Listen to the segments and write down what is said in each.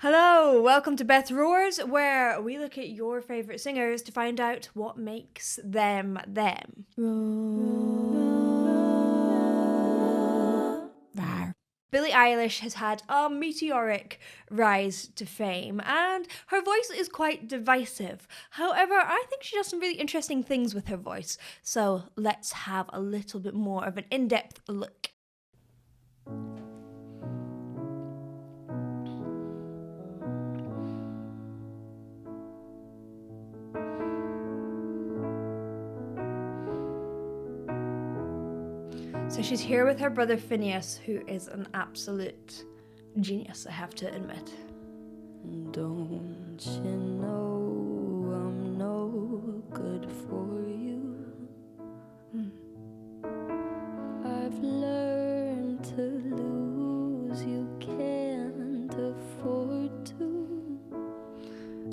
Hello, welcome to Beth Roars, where we look at your favourite singers to find out what makes them them. Billie Eilish has had a meteoric rise to fame, and her voice is quite divisive. However, I think she does some really interesting things with her voice, so let's have a little bit more of an in-depth look. So she's here with her brother Finneas, who is an absolute genius, I have to admit. Don't you know I'm no good for you? I've learned to lose, you can't afford to.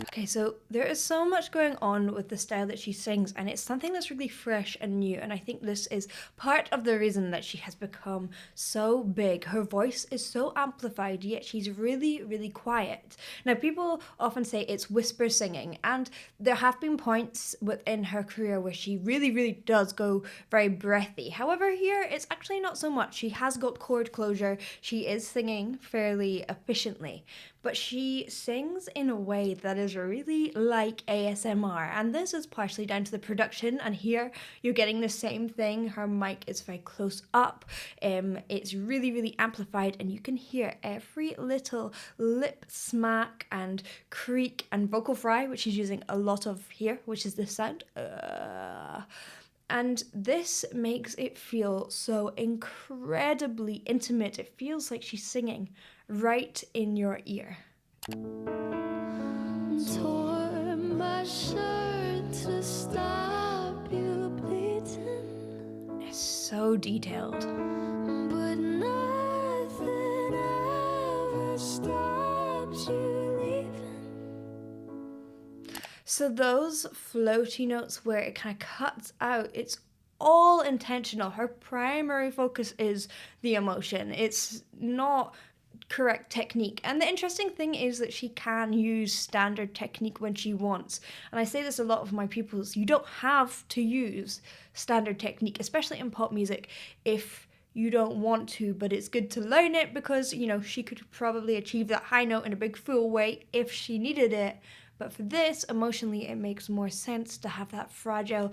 Okay, so there is so much going on with the style that she sings, and it's something that's really fresh and new, and I think this is part of the reason that she has become so big. Her voice is so amplified, yet she's really, really quiet. Now, people often say it's whisper singing, and there have been points within her career where she really, really does go very breathy. However, here it's actually not so much. She has got chord closure, she is singing fairly efficiently, but she sings in a way that is really like ASMR, and this is partially down to the production, and here you're getting the same thing. Her mic is very close up, it's really, really amplified, and you can hear every little lip smack and creak and vocal fry, which she's using a lot of here, which is this sound. And this makes it feel so incredibly intimate. It feels like she's singing right in your ear. Tore my shirt to stop you bleeding, It's so detailed. but nothing ever stops you leaving. So those floaty notes where it kind of cuts out, it's all intentional. Her primary focus is the emotion. It's not correct technique. And the interesting thing is that she can use standard technique when she wants. And I say this a lot with my pupils, you don't have to use standard technique, especially in pop music, if you don't want to, but it's good to learn it because, she could probably achieve that high note in a big full way if she needed it. But for this, emotionally, it makes more sense to have that fragile,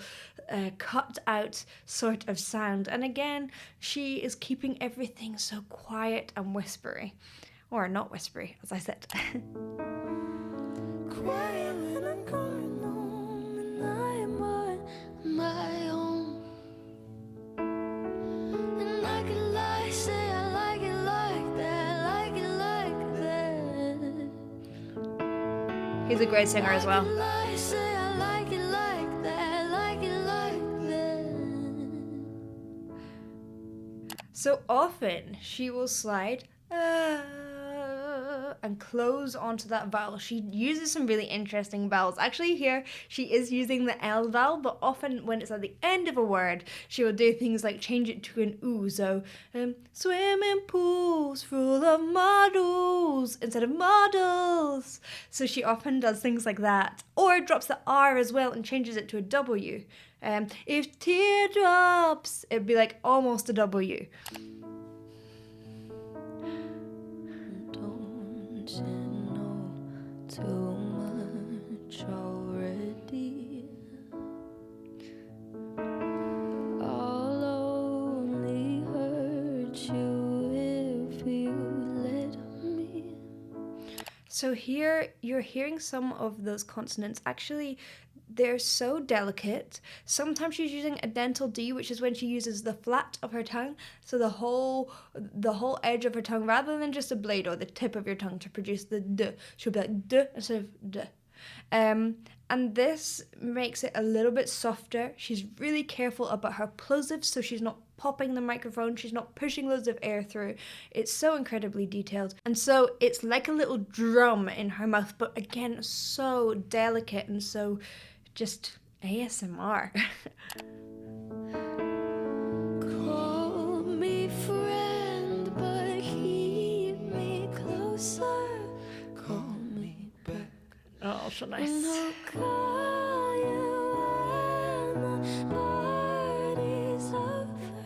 cut out sort of sound. And again, she is keeping everything so quiet and whispery. Or not whispery, as I said. Quiet when I'm going home and I am on my own. And I can lie, say I like it like that, like it like that. He's a great singer as well. Lie, say I like it like that, like it like that. So often she will slide and close onto that vowel. She uses some really interesting vowels. Actually, here she is using the L vowel, but often when it's at the end of a word, she will do things like change it to an oo. So, swimming pools full of models instead of models. So she often does things like that, or drops the R as well and changes it to a W. If teardrops, it'd be like almost a W. Don't you know too much already? I'll only hurt you if you let me. So here you're hearing some of those consonants. Actually, they're so delicate. Sometimes she's using a dental D, which is when she uses the flat of her tongue, so the whole edge of her tongue, rather than just a blade or the tip of your tongue to produce the D. She'll be like D instead of D. And this makes it a little bit softer. She's really careful about her plosives, so she's not popping the microphone, she's not pushing loads of air through. It's so incredibly detailed. And so it's like a little drum in her mouth, but again, so delicate and so just ASMR. Call me friend, but keep me closer. Call also And nice. I'll call you when the party's over.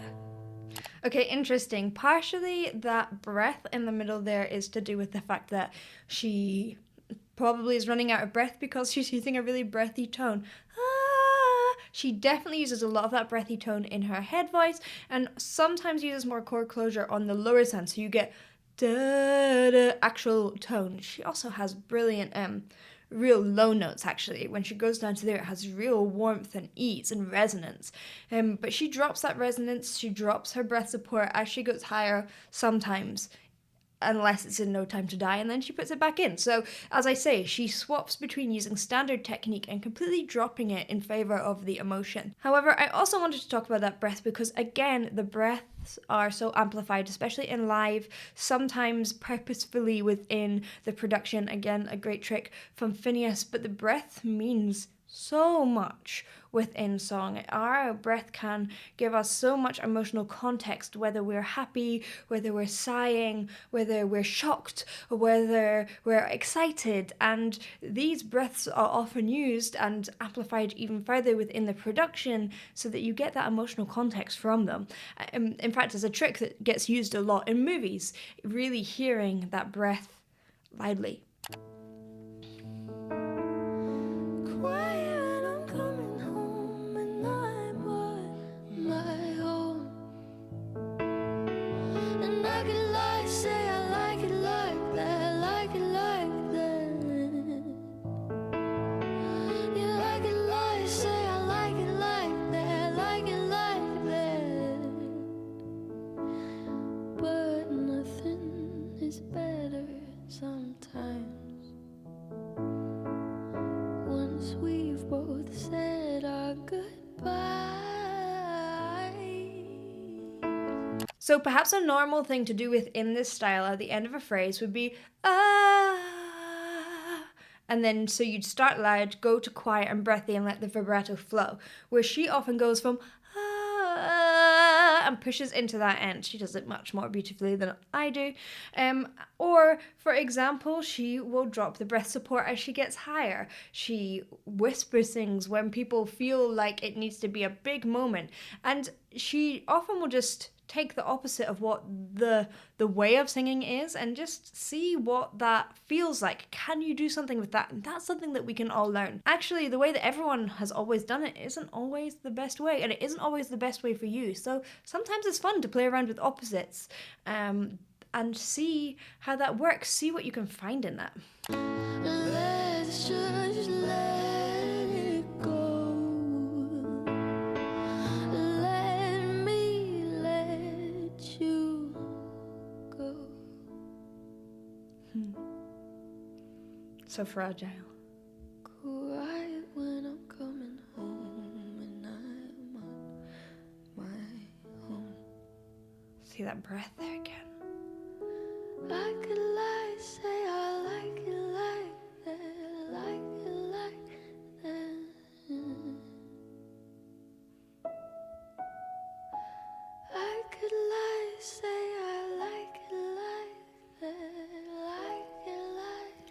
Okay, interesting. Partially that breath in the middle there is to do with the fact that she probably is running out of breath because she's using a really breathy tone. She definitely uses a lot of that breathy tone in her head voice and sometimes uses more chord closure on the lower sound, so you get da actual tone. She also has brilliant real low notes actually. When she goes down to there, it has real warmth and ease and resonance. But she drops that resonance, she drops her breath support as she goes higher sometimes, unless it's in No Time to Die, and then she puts it back in. So, as I say, she swaps between using standard technique and completely dropping it in favor of the emotion. However, I also wanted to talk about that breath because, again, the breaths are so amplified, especially in live, sometimes purposefully within the production. Again, a great trick from Finneas, but the breath means so much within song. Our breath can give us so much emotional context, whether we're happy, whether we're sighing, whether we're shocked, or whether we're excited. And these breaths are often used and amplified even further within the production so that you get that emotional context from them. In fact, it's a trick that gets used a lot in movies, really hearing that breath loudly. Quiet when I'm coming home and I'm on my own. And I could lie, say I like it like that, like it like that. Yeah, I could lie, say I like it like that, like it like that. But nothing is better sometimes. Once we've both said our goodbyes. So perhaps a normal thing to do within this style at the end of a phrase would be and then so you'd start loud, go to quiet and breathy and let the vibrato flow, where she often goes from and pushes into that end. She does it much more beautifully than I do. Or, for example, she will drop the breath support as she gets higher. She whisper sings when people feel like it needs to be a big moment. And she often will just take the opposite of what the way of singing is and just see what that feels like. Can you do something with that? And that's something that we can all learn. Actually, the way that everyone has always done it isn't always the best way, and it isn't always the best way for you. So sometimes it's fun to play around with opposites and see how that works. See what you can find in that. Let's just let it go. Let me let you go. So fragile. Quiet when I'm coming home and I'm on my own. See that breath there again. I could lie, say I like it like that, like it like that. I could lie, say I like it like that, like it like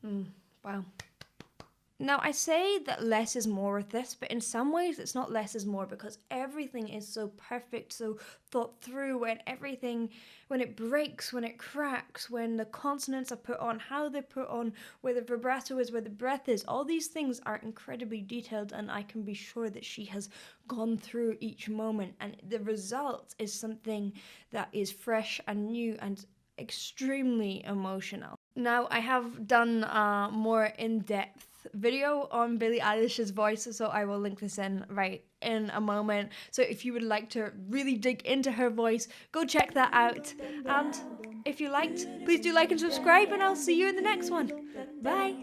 that. Wow. Now, I say that less is more with this, but in some ways it's not less is more because everything is so perfect, so thought through, and everything, when it breaks, when it cracks, when the consonants are put on, how they're put on, where the vibrato is, where the breath is, all these things are incredibly detailed, and I can be sure that she has gone through each moment, and the result is something that is fresh and new and extremely emotional. Now, I have done a more in-depth video on Billie Eilish's voice, so I will link this in right in a moment. So if you would like to really dig into her voice, go check that out. And if you liked, please do like and subscribe, and I'll see you in the next one. Bye.